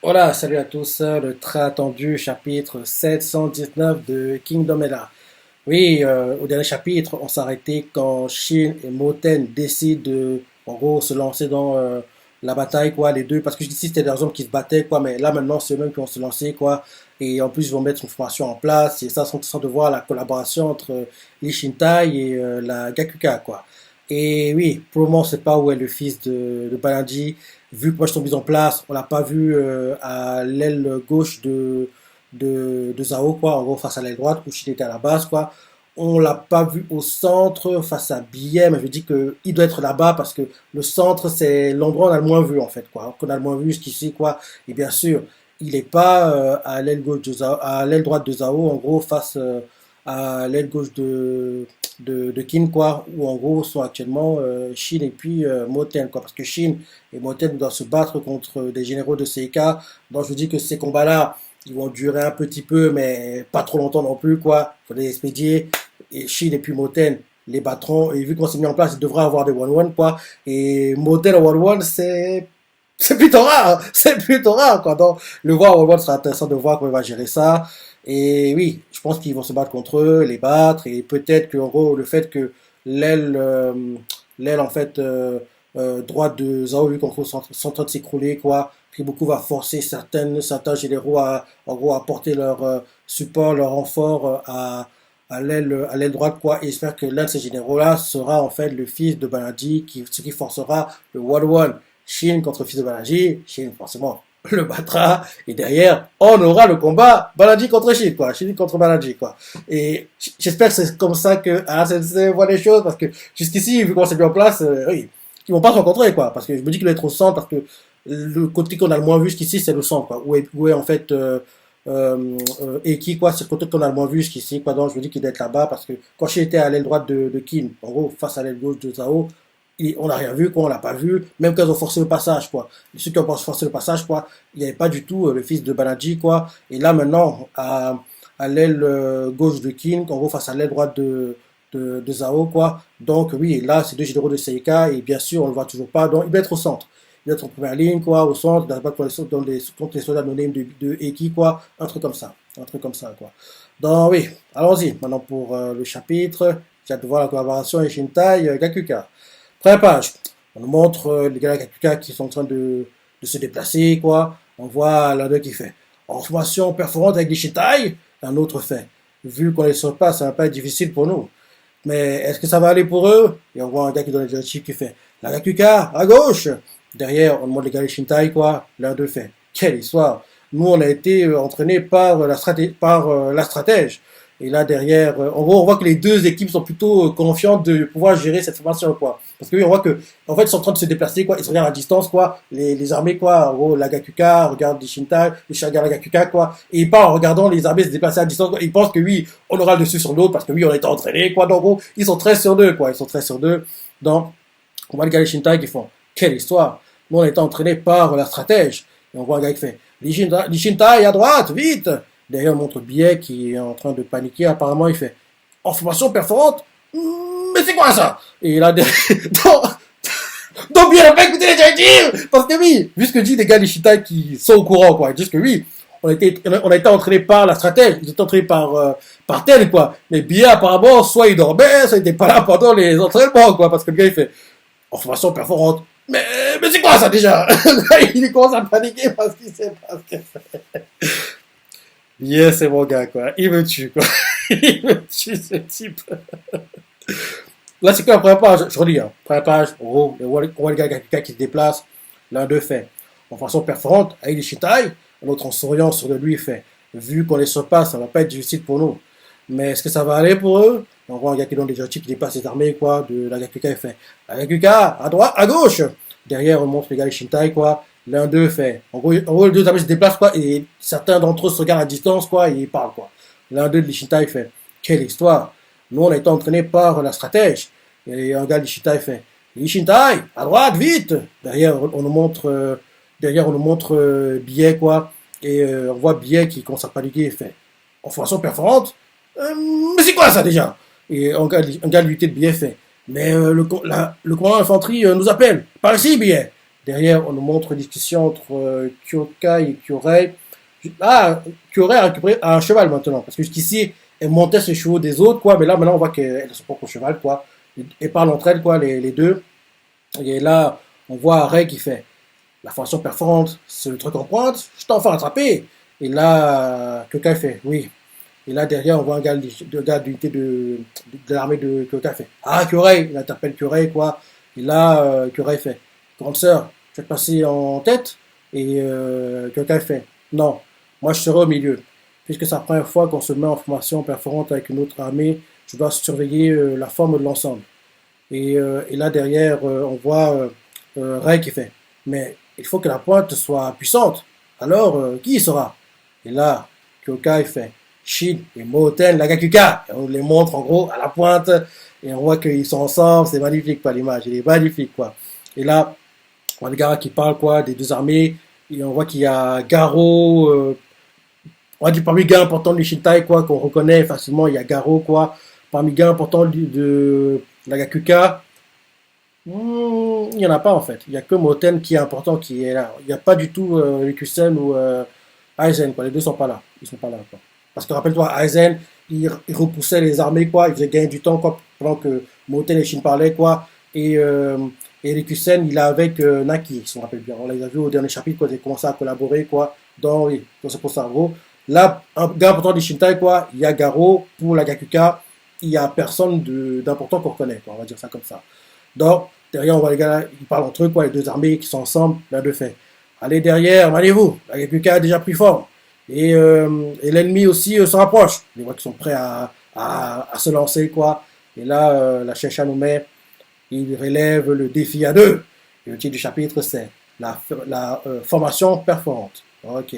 Voilà, salut à tous, le très attendu chapitre 719 de Kingdom est là. Oui, au dernier chapitre, on s'arrêtait quand Shin et Moten décident de, en gros, se lancer dans la bataille, quoi, les deux, parce que ici c'était des hommes qui se battaient, quoi, mais là maintenant c'est eux-mêmes qui vont se lancer, quoi, et en plus ils vont mettre une formation en place, et ça, c'est intéressant de voir la collaboration entre Lee Shintai et la Gakuka, quoi. Et oui, pour le moment, on ne sait pas où est le fils de Banaji. Vu que moi je suis mis en place, on l'a pas vu à l'aile gauche de Zhao, quoi, en gros face à l'aile droite, où Shin était à la base, quoi. On l'a pas vu au centre face à Billet, mais je dis que il doit être là-bas parce que le centre c'est l'endroit où on a le moins vu en fait, quoi. Qu'on a le moins vu jusqu'ici, quoi. Et bien sûr, il est pas à l'aile gauche de Zhao, à l'aile droite de Zhao, en gros face à l'aile gauche de Kin, quoi, où en gros sont actuellement Shin et puis Moten, quoi, parce que Shin et Moten doivent se battre contre des généraux de Seika. Donc je vous dis que ces combats-là, ils vont durer un petit peu, mais pas trop longtemps non plus, quoi. Il faut les expédier. Et Shin et puis Moten les battront. Et vu qu'on s'est mis en place, il devrait avoir des one-one, quoi. Et Moten en one-one, c'est plutôt rare, c'est plutôt rare, quoi. Donc, le voir en one-one sera intéressant de voir comment il va gérer ça. Et oui, je pense qu'ils vont se battre contre eux, les battre, et peut-être que, en gros, le fait que l'aile, l'aile, en fait, droite de Zhao, vu qu'en gros, sont en train de s'écrouler, quoi, puis beaucoup va forcer certains généraux à, en gros, à porter leur support, leur renfort à l'aile droite, quoi, et j'espère que l'un de ces généraux-là sera, en fait, le fils de Banaji, ce qui forcera le one-one. Shin contre le fils de Banaji, Shin, forcément, le battra, et derrière, on aura le combat Banaji contre Shin, quoi. Shin contre Banaji, quoi. Et j'espère que c'est comme ça que ASNC voit les choses, parce que jusqu'ici, vu qu'on s'est mis en place, oui, ils vont pas se rencontrer, quoi. Parce que je me dis qu'il doit être au centre, parce que le côté qu'on a le moins vu jusqu'ici, c'est le centre, quoi. Où est en fait, et qui, quoi, c'est le côté qu'on a le moins vu jusqu'ici, quoi. Donc, je me dis qu'il doit être là-bas, parce que quand Shin était à l'aile droite de Kin, en gros, face à l'aile gauche de Zhao, et on n'a rien vu, quoi, on l'a pas vu, même quand ils ont forcé le passage, quoi. Et ceux qui ont forcé le passage, quoi, il n'y avait pas du tout le fils de Banaji, quoi. Et là, maintenant, à l'aile gauche de King, en gros, face à l'aile droite de Zhao, quoi. Donc, oui, là, c'est deux généraux de Seika, et bien sûr, on ne le voit toujours pas, donc il doit être au centre. Il doit être en première ligne, quoi, au centre, contre les soldats anonymes de Eki, quoi, un truc comme ça. Un truc comme ça, quoi. Donc, oui, allons-y, maintenant pour le chapitre. J'ai hâte de voir la collaboration et Shintai Gakuka. Première page, on nous montre les gars qui sont en train de se déplacer, quoi. On voit l'un d'eux qui fait en formation perforante avec des Shitai, un autre fait. Vu qu'on les sort pas, ça va pas être difficile pour nous. Mais est-ce que ça va aller pour eux? Et on voit un gars qui donne les directives qui fait la Gakuka à gauche. Derrière, on montre les gars des Shintai, quoi. L'un d'eux fait quelle histoire. Nous, on a été entraînés par la stratège. Et là, derrière, en gros, on voit que les deux équipes sont plutôt confiantes de pouvoir gérer cette formation, quoi. Parce que oui, on voit que, en fait, ils sont en train de se déplacer, quoi. Ils se regardent à distance, quoi. Les armées, quoi. En gros, la Gakuka regarde les Shintai, les Shintai regardent la Gakuka, quoi. Et ils partent en regardant les armées se déplacer à distance, quoi. Ils pensent que oui, on aura le dessus sur l'autre parce que oui, on est entraînés, quoi. Donc, en gros, ils sont très sur deux, quoi. Ils sont très sur deux. Donc, on voit les gars les Shintai qui font, quelle histoire. Nous, on a été entraînés par la stratège. Et on voit un gars qui fait, les Shintai à droite, vite! Derrière, on montre Billet qui est en train de paniquer. Apparemment, il fait en formation perforante. Mais c'est quoi ça? Et là, donc Billet n'a pas écouté les directives. Parce que oui, vu ce que dit les gars des Shitai qui sont au courant, quoi. Ils disent que oui, on a été entraîné par la stratège. Ils étaient entraînés par tel, quoi. Mais Billet, apparemment, soit il dormait, soit il n'était pas là pendant les entraînements, quoi. Parce que le gars, il fait en formation perforante. Mais c'est quoi ça déjà? Il commence à paniquer parce qu'il sait pas ce que c'est. Yes, c'est mon gars, quoi. Il me tue, quoi. Il me tue, ce type. Là, c'est que la première page, je relis, hein. Première page, on voit le gars qui se déplace. L'un d'eux fait, en façon perforante, avec des shitai. L'autre, en souriant sur lui, fait, vu qu'on les surpasse, ça va pas être difficile pour nous. Mais est-ce que ça va aller pour eux? On voit un gars qui donne des directives qui dépasse ses armées, quoi, de la Gakuka, il fait, la Gakuka, à droite, à gauche! Derrière, on montre les gars les Shintai, quoi. L'un d'eux fait, en gros, les deux armées se déplacent, quoi, et certains d'entre eux se regardent à distance, quoi, et ils parlent, quoi. L'un d'eux, les Shintai, fait, quelle histoire! Nous, on a été entraînés par la stratège. Et un gars, l'Ishintai, fait l'Ishintai, à droite, vite! Derrière, on nous montre Billet, quoi. Et on voit Billet qui commence à paniquer et fait en formation perforante. Mais c'est quoi ça déjà? Et un gars de l'unité de Billet fait mais le commandant d'infanterie nous appelle. Par ici, Billet. Derrière, on nous montre une discussion entre Kyokai et Kyorei. Ah, Kyorei a récupéré un cheval maintenant, parce que jusqu'ici, elle montait sur les chevaux des autres, quoi, mais là, maintenant, on voit qu'elle a son propre cheval, quoi. Et parlent entre elles, quoi, les deux. Et là, on voit Ray qui fait la formation perforante, c'est le truc en pointe, je t'en fais attraper. Et là, Kyokai fait oui. Et là, derrière, on voit un gars d'unité de l'armée de Kyokai fait ah, Kyorei, il interpelle Kyorei, quoi. Et là, Kyorei fait grande sœur, je vais te passer en tête. Et Kyokai fait non, moi je serai au milieu. Puisque c'est la première fois qu'on se met en formation perforante avec une autre armée, je dois surveiller la forme de l'ensemble. Et là, derrière, on voit Ray qui fait mais il faut que la pointe soit puissante. Alors, qui y sera? Et là, Kyokai fait Shin et Moten Lagakuka. Et on les montre en gros à la pointe. Et on voit qu'ils sont ensemble. C'est magnifique, quoi, l'image. Il est magnifique, quoi. Et là, on voit les gars qui parlent, quoi, des deux armées. Et on voit qu'il y a Garo. On va dire parmi les gars importants du Shintai, quoi, qu'on reconnaît facilement. Il y a Garo, quoi. Parmi les gars importants de Lagakuka. Il n'y en a pas en fait. Il n'y a que Moten qui est important qui est là. Il n'y a pas du tout Rikusen ou Aizen, quoi. Les deux sont pas là. Ils sont pas là, quoi. Parce que rappelle-toi, Aizen, il repoussait les armées, quoi. Il faisait gagner du temps, quoi, pendant que Moten et Shin parlaient, quoi. Et Rikusen, il est avec Naki, si on rappelle bien. On les a vus au dernier chapitre, quoi. Ils ont commencé à collaborer, quoi. Oui, dans ce poste en gros. Là, un gars important du Shintai, quoi. Il y a Garo pour la Gakuka. Il n'y a personne d'important qu'on reconnaît, quoi. On va dire ça comme ça. Donc, derrière, on voit les gars, ils parlent entre eux, quoi, les deux armées qui sont ensemble, l'un de fait. Allez derrière, maniez-vous. La Gakuka a déjà pris forme. Et l'ennemi aussi se rapproche. Les voix qui sont prêts à se lancer, quoi. Et là, la Shesha nous met, il relève le défi à deux. Et le titre du chapitre, c'est la formation perforante. Ok.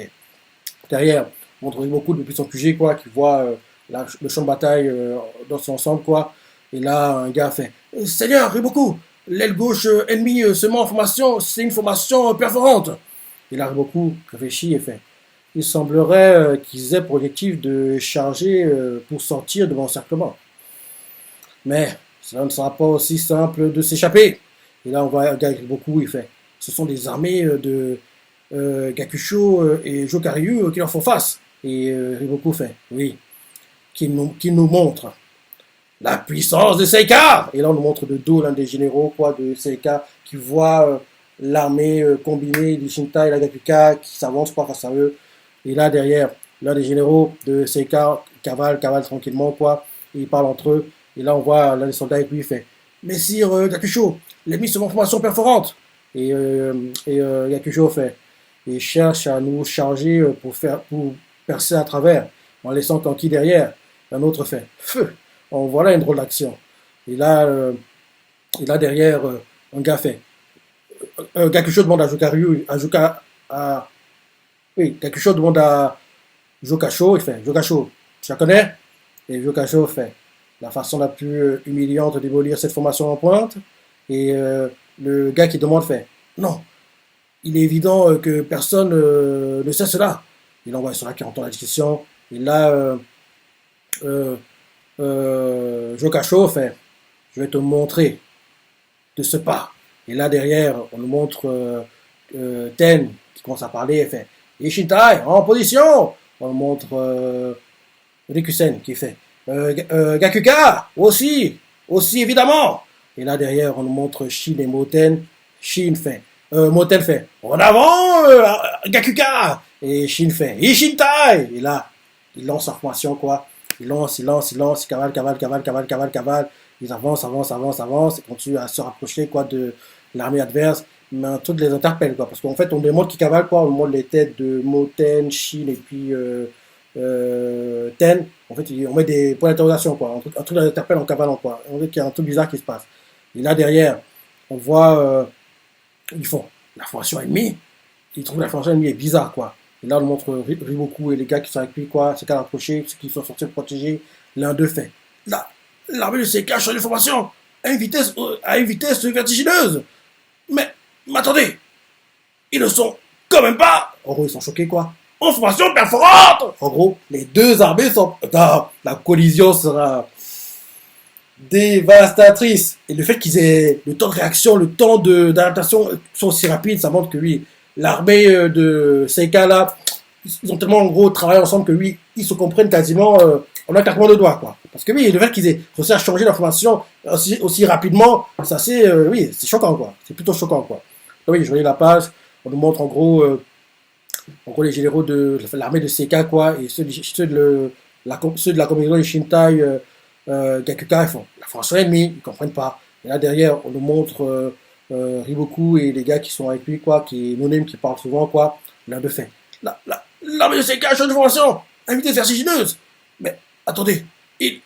Derrière, on montre beaucoup depuis son QG, quoi, qui voit le champ de bataille dans son ensemble, quoi. Et là, un gars fait Seigneur, Riboku, l'aile gauche ennemie se met en formation, c'est une formation perforante. Et là, Riboku réfléchit et fait il semblerait qu'ils aient pour objectif de charger pour sortir de l'encerclement. Mais cela ne sera pas aussi simple de s'échapper. Et là, on voit un gars Riboku, il fait ce sont des armées de Gakusho et Jokaryu qui leur font face. Et Riboku fait oui, qui nous montre la puissance de Seika. Et là, on nous montre de dos l'un des généraux, quoi, de Seika, qui voit l'armée combinée du Shintai et la Gakuka qui s'avance, quoi, face à eux. Et là, derrière, l'un des généraux de Seika cavale tranquillement, quoi. Et ils parlent entre eux. Et là, on voit l'un des soldats avec lui, il fait Messire Gakusho, l'ennemi se met en formation perforante. Et Gakusho fait il cherche à nous charger pour percer à travers, en laissant Kanki derrière. Un autre fait feu. On voit là une drôle d'action. Et là derrière, un gars fait. Gakusho demande à Jokaryu, oui, Gakusho demande à Jokasho, il fait Jokasho, tu la connais? Et Jokasho fait la façon la plus humiliante d'ébolir cette formation en pointe. Et le gars qui demande fait non, il est évident que personne ne sait cela. Il envoie sur là qui entend la discussion. Et là, Jokasho fait je vais te montrer de ce pas. Et là derrière, on nous montre Ten qui commence à parler et fait Ishintai en position. On nous montre Rikusen qui fait Gakuka aussi évidemment. Et là derrière, on nous montre Shin et Moten. Moten fait en avant Gakuka. Et Shin fait Ishintai. Et là, il lance sa formation, quoi. Il lance, il cavale. Ils avancent, ils continuent à se rapprocher, quoi, de l'armée adverse. Mais un truc les interpelle, quoi. Parce qu'en fait, on démontre qu'ils cavalent, quoi. On montre les têtes de Moten, Shin et puis Ten. En fait, on met des points d'interrogation, quoi. Un truc les interpelle en cavalant, quoi. On voit qu'il y a un truc bizarre qui se passe. Et là, derrière, on voit, ils font la formation ennemie. Ils trouvent la formation ennemie est bizarre, quoi. Et là, on montre Riboku et les gars qui sont avec lui, quoi, ces gars approchés, ceux qui sont sortis de protéger. L'un d'eux fait là, l'armée de Seika change de formation à une vitesse vertigineuse. Mais attendez, ils ne sont quand même pas. En gros, ils sont choqués, quoi. En formation perforante. En gros, les deux armées sont. Non, la collision sera dévastatrice. Et le fait qu'ils aient le temps de réaction, le temps d'adaptation sont aussi rapides, ça montre que oui, l'armée de ces cas-là, ils ont tellement en gros travaillé ensemble que oui, ils se comprennent quasiment en un claquement de doigts, quoi. Parce que oui, le fait qu'ils aient réussi à changer l'information aussi rapidement, ça c'est oui, c'est choquant, quoi. C'est plutôt choquant, quoi. Donc, oui, je voyais la page, on nous montre en gros les généraux de l'armée de Seka, quoi, et ceux de la combinaison de Shintai Gakuka, ils font la formation ennemie, ils comprennent pas. Et là derrière, on nous montre Riboku et les gars qui sont avec lui, quoi, qui Nonem, qui parlent souvent, quoi. L'un de fait. L'armée de Seka change de formation, à une vitesse vertigineuse. Mais attendez, ils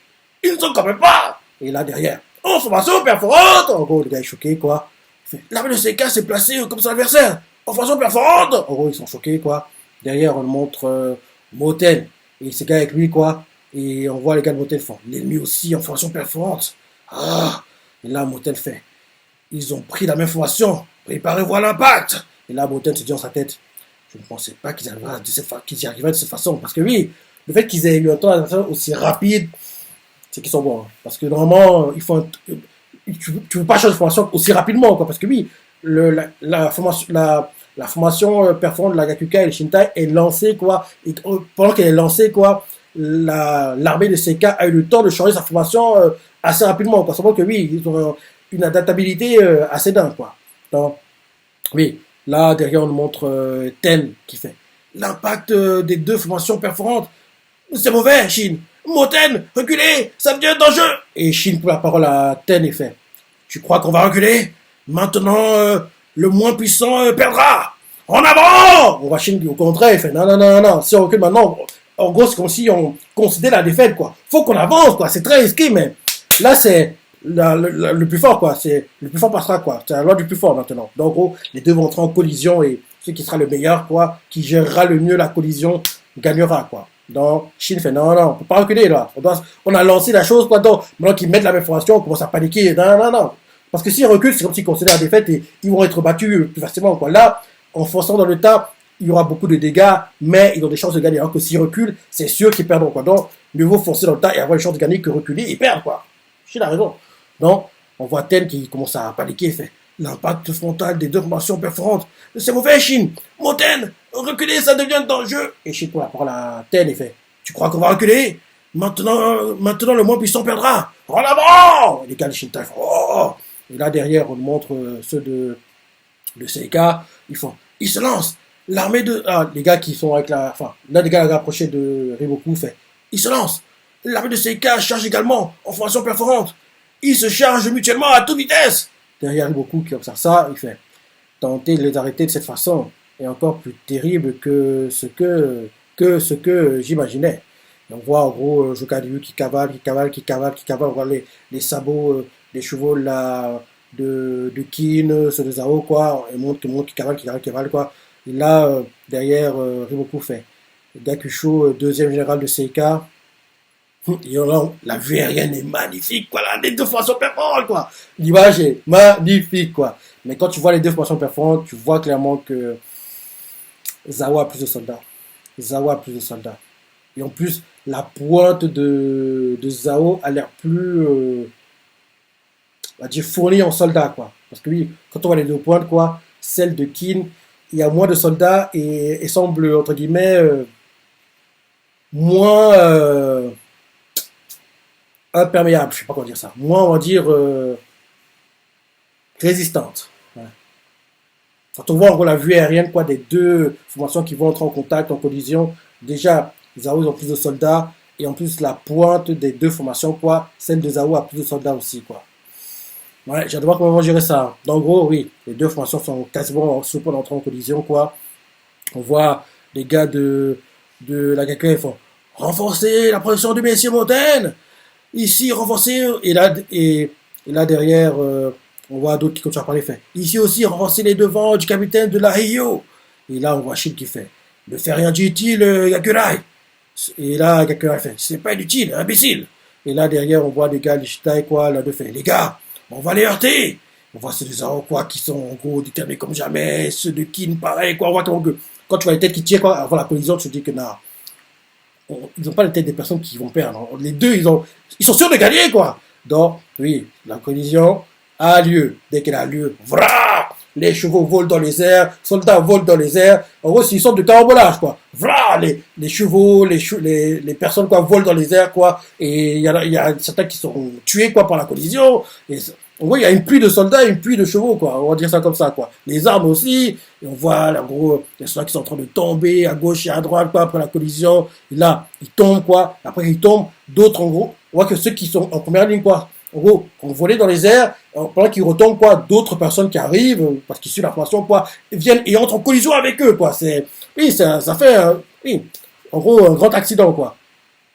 ne sont quand même pas. Et là derrière, oh, formation perforante. En gros, le gars est choqué, quoi. L'armée de Seka s'est placée comme son adversaire, en formation perforante. En gros, ils sont choqués, quoi. Derrière, on montre Moten et ces gars avec lui, quoi. Et on voit les gars de Moten font l'ennemi aussi en formation perforante. Ah. Et là, Moten fait, ils ont pris la même formation, préparez-vous à l'impact. Et là, Moten se dit dans sa tête, je ne pensais pas qu'ils y arriveraient de cette façon. Parce que oui, le fait qu'ils aient eu un temps d'adaptation aussi rapide, c'est qu'ils sont bons. Hein. Parce que normalement, tu ne peux pas changer de formation aussi rapidement. Quoi. Parce que oui, la formation performante de la Gakuka et le Shintai est lancée. Quoi, et pendant qu'elle est lancée, quoi, l'armée de Seka a eu le temps de changer sa formation assez rapidement. Quoi. Seulement que oui, ils ont une adaptabilité assez dingue. Quoi. Donc, oui, là, derrière, on nous montre Ten qui fait l'impact des deux formations performantes. C'est mauvais, Shin. Moten, reculez, ça devient dangereux. Et Shin prend la parole à Ten et fait tu crois qu'on va reculer? Maintenant, le moins puissant perdra. En avant. On voit Shin au contraire, il fait non. Si on recule maintenant, en gros, c'est comme si on considère la défaite, quoi. Faut qu'on avance, quoi. C'est très risqué, mais là, c'est le plus fort, quoi. C'est le plus fort passera, quoi. C'est la loi du plus fort maintenant. Donc, en gros, les deux vont entrer en collision et celui qui sera le meilleur, quoi, qui gérera le mieux la collision, gagnera, quoi. Donc, Shin fait non, on peut pas reculer, là. On a lancé la chose, quoi. Donc, maintenant qu'ils mettent la même formation, on commence à paniquer. Non. Parce que s'ils reculent, c'est comme s'ils considèrent la défaite et ils vont être battus plus facilement, quoi. Là, en forçant dans le tas, il y aura beaucoup de dégâts, mais ils ont des chances de gagner. Alors que s'ils reculent, c'est sûr qu'ils perdront, quoi. Donc, mieux vaut foncer dans le tas et avoir les chances de gagner que reculer et perdre, quoi. Shin a raison. Donc, on voit Ten qui commence à paniquer, fait l'impact frontal des deux formations perforantes. C'est mauvais, Shin. Moten, reculer, ça devient dangereux. Et Shin prend la parole à Ten et fait tu crois qu'on va reculer? Maintenant, le moins puissant perdra. En avant. Et les gars de Shintai font oh. Et là, derrière, on montre ceux de Seika. Ils se lancent. L'armée de. Ah, les gars qui sont avec la. Enfin, l'un des gars rapprochés de Riboku fait ils se lancent. L'armée de Seika charge également en formation perforante. Ils se chargent mutuellement à toute vitesse. Derrière Riboku qui observe ça, il fait tenter de les arrêter de cette façon est encore plus terrible que ce que j'imaginais. Et on voit en gros Jokadyu qui cavale. On voit les sabots des chevaux de Kin, ceux de Zao, quoi. Et montre qui cavale, quoi. Et là, derrière, Riboku fait Gakusho, deuxième général de Seika. Et là, la vue aérienne est magnifique, quoi. Les deux formations performantes, quoi. L'image est magnifique, quoi. Mais quand tu vois les deux formations performantes, tu vois clairement que Zao a plus de soldats. Et en plus, la pointe de Zao a l'air plus, on va dire, fournie en soldats, quoi. Parce que oui, quand on voit les deux pointes, quoi, celle de Kin, il y a moins de soldats et semble, entre guillemets, moins imperméable, je sais pas comment dire ça. Moins, on va dire, résistante. Ouais. Quand on voit en gros la vue aérienne quoi, des deux formations qui vont entrer en contact, en collision, déjà, Zao ils ont plus de soldats, et en plus la pointe des deux formations, quoi, celle de Zao a plus de soldats aussi, quoi. Ouais, j'ai hâte de voir comment on va gérer ça. Donc, en gros, oui, les deux formations sont quasiment sur le point d'entrer en collision, quoi. On voit les gars de la Gakuin, ils font renforcer la production du Messier Moten. Ici, renforcer, et là derrière, on voit d'autres qui continuent à parler, fait ici aussi, renforcer les devants du capitaine de la Rio. Et là, on voit Shin qui fait ne fais rien d'utile, Gakurai. Et là, Gakurai fait c'est pas inutile, imbécile. Et là derrière, on voit les gars, les Shitai, quoi, là, de fait les gars, on va les heurter. On voit ceux des Zao, quoi, qui sont en gros déterminés comme jamais, ceux de Kin, pareil, quoi. On voit que quand tu vois les têtes qui tirent, quoi, avant la collision, tu te dis que ils n'ont pas la tête des personnes qui vont perdre. Les deux, ils sont sûrs de gagner, quoi. Donc, oui, la collision a lieu. Dès qu'elle a lieu, vrah, les chevaux volent dans les airs, soldats volent dans les airs. En gros, c'est une sorte de carambolage, quoi. Vrah, les chevaux, les personnes, quoi, volent dans les airs, quoi. Et il y a certains qui sont tués, quoi, par la collision. Et en gros, il y a une pluie de soldats et une pluie de chevaux, quoi. On va dire ça comme ça, quoi. Les armes aussi. Et on voit, en gros, les soldats qui sont en train de tomber à gauche et à droite, quoi, après la collision. Et là, ils tombent, quoi. Après, ils tombent. D'autres, en gros, on voit que ceux qui sont en première ligne, quoi, en gros, on volait dans les airs, pendant qu'ils retombent, quoi, d'autres personnes qui arrivent, parce qu'ils suivent l'information, quoi, viennent et entrent en collision avec eux, quoi. C'est, oui, ça fait, oui, en gros, un grand accident, quoi.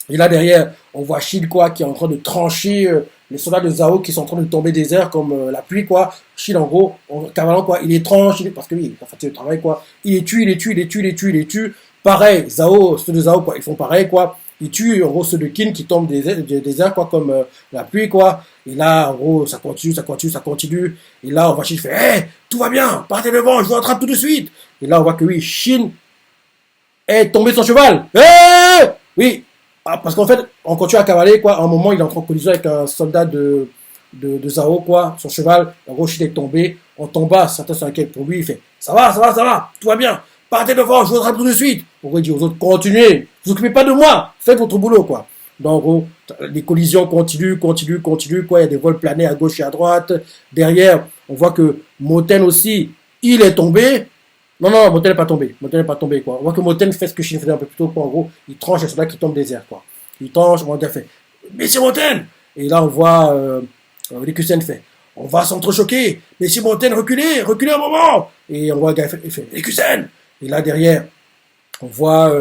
Et là, derrière, on voit Shin, quoi, qui est en train de trancher les soldats de Zhao qui sont en train de tomber des airs comme la pluie, quoi. Shin, en gros, en cavalant, quoi, il les tranche, parce que oui, il a fait le travail, quoi. Il les tue, il les tue, il les tue, il les tue, il les tue. Pareil, Zhao, ceux de Zhao, quoi, ils font pareil, quoi. Ils tuent, en gros, ceux de Qin qui tombent des airs, quoi, comme la pluie, quoi. Et là, en gros, ça continue, ça continue, ça continue. Et là, on voit Shin fait, hé, tout va bien, partez devant, je vous rattrape tout de suite. Et là, on voit que oui, Shin est tombé de son cheval. Hé, oui, ah, parce qu'en fait, on continue à cavaler, quoi. À un moment, il est en collision avec un soldat de Zhao, quoi. Son cheval, en gros, il est tombé. On tombe bas, certains sont inquiets pour lui. Il fait, ça va, ça va, ça va, tout va bien. Partez devant, je vous rattrape tout de suite. En gros, il dit aux autres, continuez. Vous occupez pas de moi. Faites votre boulot, quoi. Donc, en gros, les collisions continuent, continuent, continuent, quoi. Il y a des vols planés à gauche et à droite. Derrière, on voit que Moten aussi, il est tombé. Non, non, Moten n'est pas tombé. Moten n'est pas tombé, quoi. On voit que Moten fait ce que Shin faisait un peu plus tôt, quoi. En gros, il tranche les soldats qui tombent des airs, quoi. Il tranche, on a fait, mais c'est Moten! Et là, on voit, Likusen fait, on va s'entrechoquer. Mais c'est Moten, reculez, reculez un moment! Et on voit Guy fait, Likusen! Et là, derrière, on voit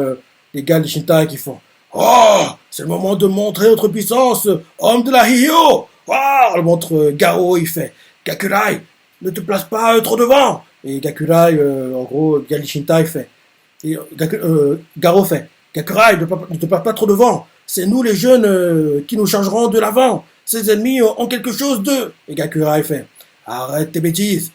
les gars de Shintai qui font, oh, c'est le moment de montrer notre puissance, homme de la Hiyo! Oh, on montre Gao, il fait, Gakurai, ne te place pas trop devant! Et Gakurai, en gros, Gali Shintai fait. Et Garo fait. Gakurai, ne te place pas trop devant. C'est nous les jeunes qui nous chargerons de l'avant. Ces ennemis ont quelque chose d'eux. Et Gakurai fait. Arrête tes bêtises.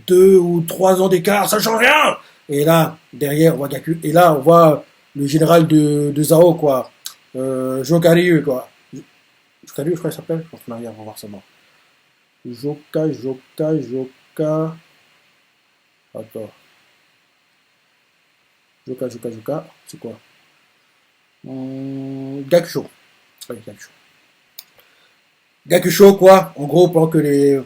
2 ou 3 ans d'écart, ça change rien. Et là, derrière, on voit et là, on voit le général de Zhao, quoi. Jokaryu, quoi. Jokaryu, je crois qu'il s'appelle. Je pense qu'on arrive à voir ça. Joka. Attends. Joka. C'est quoi Gakusho. Oui, Gakusho. Gakusho, quoi. En gros, pendant que les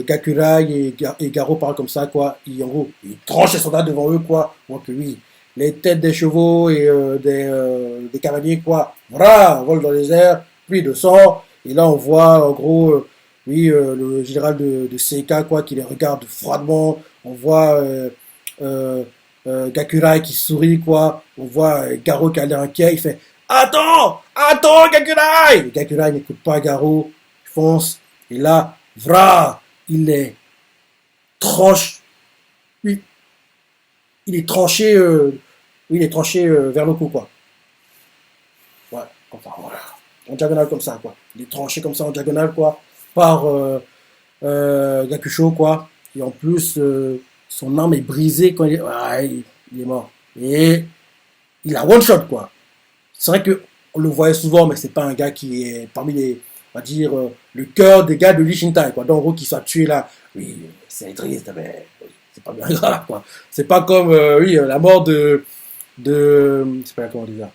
Gakurai et Garo parlent comme ça, quoi, en gros, ils tranchent les soldats devant eux, quoi. Donc, oui, les têtes des chevaux et des cavaliers, quoi, voilà, volent dans les airs, pluie de sang. Et là, on voit, en gros, oui, le général de Seika, quoi, qui les regarde froidement. On voit Gakurai qui sourit, quoi. On voit Garo qui a l'air inquiet. Il fait attends, Gakurai! Et Gakurai n'écoute pas Garo. Il fonce. Et là, vra, il est tranche. Oui, il est tranché. Il est tranché vers le cou, quoi. Ouais, comme ça, voilà. En diagonale comme ça, quoi. Il est tranché comme ça en diagonale, quoi. Par Gakusho, quoi. Et en plus, son arme est brisée quand il est mort. Et il a one shot, quoi. C'est vrai qu'on le voyait souvent, mais c'est pas un gars qui est parmi les, on va dire, le cœur des gars de Lee Shintai, quoi. Donc, en gros, qu'il soit tué là, oui, c'est triste, mais c'est pas bien grave, quoi. C'est pas comme, oui, la mort c'est pas comment on dit ça.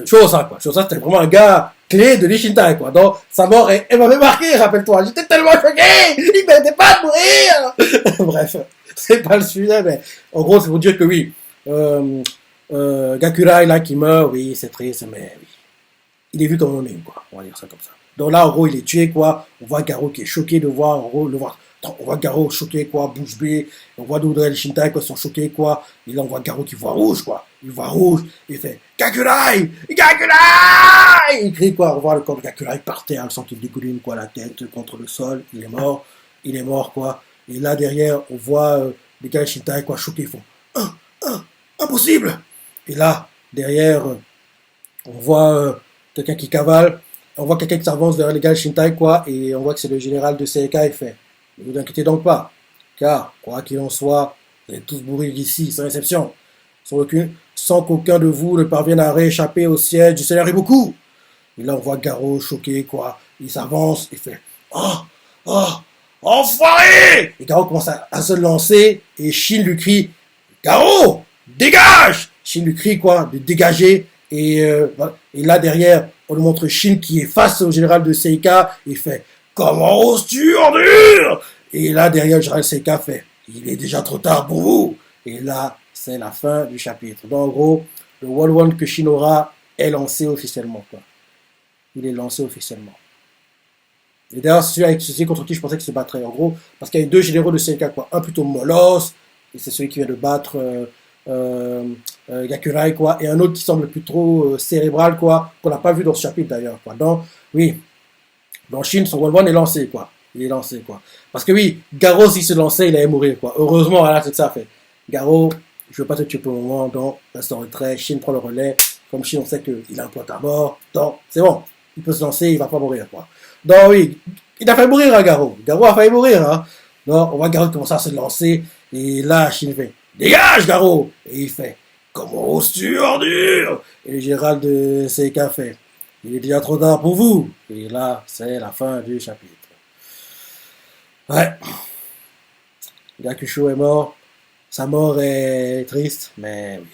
Shosa, quoi. Shosa, c'était vraiment un gars clé de Lee Shintai, quoi. Donc, sa mort, elle m'avait marqué, rappelle-toi. J'étais tellement choqué! Il méritait pas de mourir! Bref, c'est pas le sujet, mais en gros, c'est pour dire que oui, Gakurai, là, qui meurt, oui, c'est triste, mais oui. Il est vu comme un homme, quoi. On va dire ça comme ça. Donc là, en gros, il est tué, quoi. On voit Garo qui est choqué de voir, en gros, on voit Garo choqué, quoi, bouche bée. On voit d'autres Lee Shintai, quoi, sont choqués, quoi. Et là, on voit Garo qui voit rouge, quoi. Il voit rouge. Il fait Gakurai! Gakurai! Il crie, quoi. On voit le corps de Gakurai par terre, le sang qui dégouline, quoi, la tête contre le sol. Il est mort. Il est mort, quoi. Et là, derrière, on voit les gars de Shintai, quoi, choqués. Ils font impossible! Et là, derrière, on voit quelqu'un qui cavale. On voit quelqu'un qui s'avance vers les gars de Shintai, quoi. Et on voit que c'est le général de Seika. Il fait ne vous inquiétez donc pas. Car, quoi qu'il en soit, vous allez tous mourir ici, sans exception. Sans qu'aucun de vous ne parvienne à rééchapper au siège du Seigneur Ibuku. Et là, on voit Garo choqué, quoi. il s'avance, il fait oh, oh, enfoiré! Et Garo commence à se lancer et Shin lui crie Garo, dégage! Shin lui crie quoi, de dégager. Et là derrière, on nous montre Shin qui est face au général de Seika. Il fait comment oses-tu, ordure? Et là derrière, le général Seika fait il est déjà trop tard pour vous. Et là, c'est la fin du chapitre. Donc en gros, le World One que Shin aura est lancé officiellement. Quoi. Il est lancé officiellement. Et d'ailleurs, c'est celui contre qui je pensais qu'il se battrait, en gros, parce qu'il y a eu deux généraux de Seika, quoi. Un plutôt molosse, et c'est celui qui vient de battre Yakurai, quoi, et un autre qui semble plutôt cérébral, quoi, qu'on n'a pas vu dans ce chapitre d'ailleurs, quoi. Donc, oui, dans Chine, son One One est lancé, quoi. Il est lancé, quoi. Parce que oui, Garo, s'il se lançait, il allait mourir, quoi. Heureusement, voilà, c'est ça, fait. Garo, je veux pas te tuer pour le moment, donc, reste en retrait, Chine prend le relais. Comme Chine, on sait qu'il a un plot à mort, donc, c'est bon. Il peut se lancer, il va pas mourir, quoi. Donc, oui, il a failli mourir, hein, Garo. Garo a failli mourir, hein. Donc, on voit Garo commencer à se lancer, et là, Chine fait, dégage, Garo! Et il fait, comment oses-tu, ordure? Et le général de CK fait, il est déjà trop tard pour vous. Et là, c'est la fin du chapitre. Ouais, Gakusho est mort. Sa mort est triste, mais oui,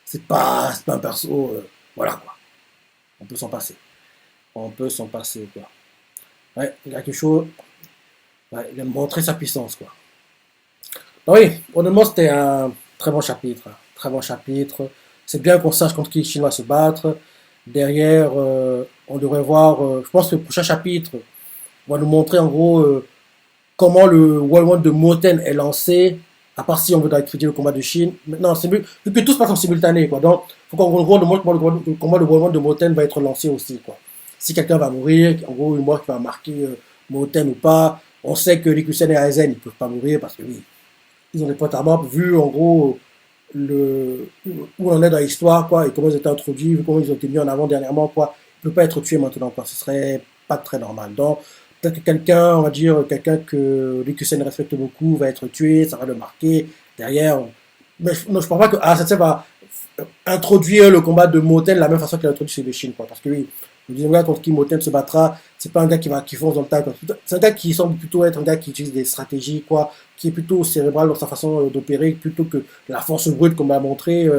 c'est pas un perso. Voilà quoi. On peut s'en passer. On peut s'en passer quoi. Ouais, Gakusho, ouais, il a montré sa puissance quoi. Ah oui, honnêtement, c'était un très bon chapitre. Hein. Très bon chapitre. C'est bien qu'on sache contre qui Chine va se battre. Derrière, on devrait voir. Je pense que le prochain chapitre va nous montrer en gros comment le World One de Moten est lancé, à part si on veut étudier le combat de Chine. Maintenant, c'est vu que tout se passe en simultané, quoi. Donc, il faut qu'en gros, on montre comment le combat de World One de Moten va être lancé aussi, quoi. Si quelqu'un va mourir, en gros, une mort qui va marquer Moten ou pas, on sait que Rikusen et Aizen, ils peuvent pas mourir parce que oui, ils ont des points à mort, vu en gros où on en est dans l'histoire, quoi, et comment ils ont été introduits, vu comment ils ont été mis en avant dernièrement, quoi. Ils ne peuvent pas être tués maintenant, quoi. Ce serait pas très normal. Donc, peut-être que quelqu'un, on va dire, quelqu'un que Rikusen respecte beaucoup va être tué, ça va le marquer. Derrière, mais non, je pense pas que Asatse va introduire le combat de Moten de la même façon qu'il a introduit celui de Chine, quoi. Parce que oui, le deuxième gars contre qui Moten se battra, c'est pas un gars qui fonce dans le tas, quoi. C'est un gars qui semble plutôt être un gars qui utilise des stratégies, quoi, qui est plutôt cérébral dans sa façon d'opérer, plutôt que la force brute comme l'a montré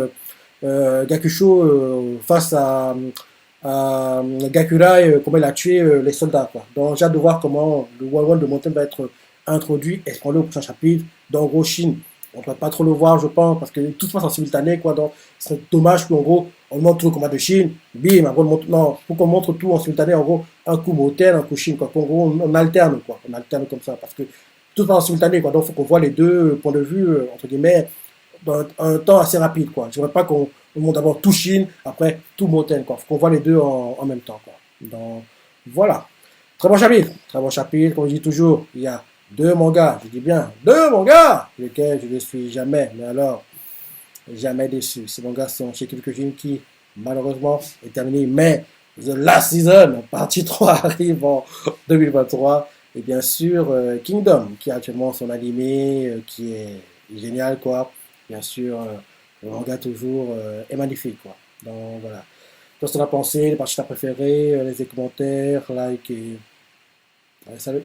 Gakusho face à Gakurai, comment il a tué les soldats, quoi. Donc j'ai hâte de voir comment le One One de Moten va être introduit et prendre au prochain chapitre. Dans gros, Chine, on ne peut pas trop le voir, je pense, parce que tout se passe en simultané, quoi. Donc, c'est dommage qu'en gros, on montre tout le combat de Chine, bim, après, non, faut qu'on montre tout en simultané, en gros, un coup Moten, un coup Chine, quoi. En gros, on alterne, quoi. On alterne comme ça, parce que tout se passe en simultané, quoi. Donc, il faut qu'on voit les deux points de vue, entre guillemets, dans un temps assez rapide, quoi. Je ne voudrais pas qu'on montre d'abord tout Chine, après tout Moten, quoi. Faut qu'on voit les deux en même temps, quoi. Donc, voilà. Très bon chapitre, comme je dis toujours, il y a deux mangas, je dis bien deux mangas, lesquels je ne suis jamais, mais alors, jamais déçu. Ces mangas sont chez Kyokushin qui, malheureusement, est terminé, mais The Last Season, partie 3, arrive en 2023. Et bien sûr, Kingdom, qui a actuellement son animé, qui est génial, quoi. Bien sûr, le manga toujours est magnifique, quoi. Donc voilà. Toi, ce que tu as pensé, les parties que tu as préférées, les commentaires, like et. Allez, salut!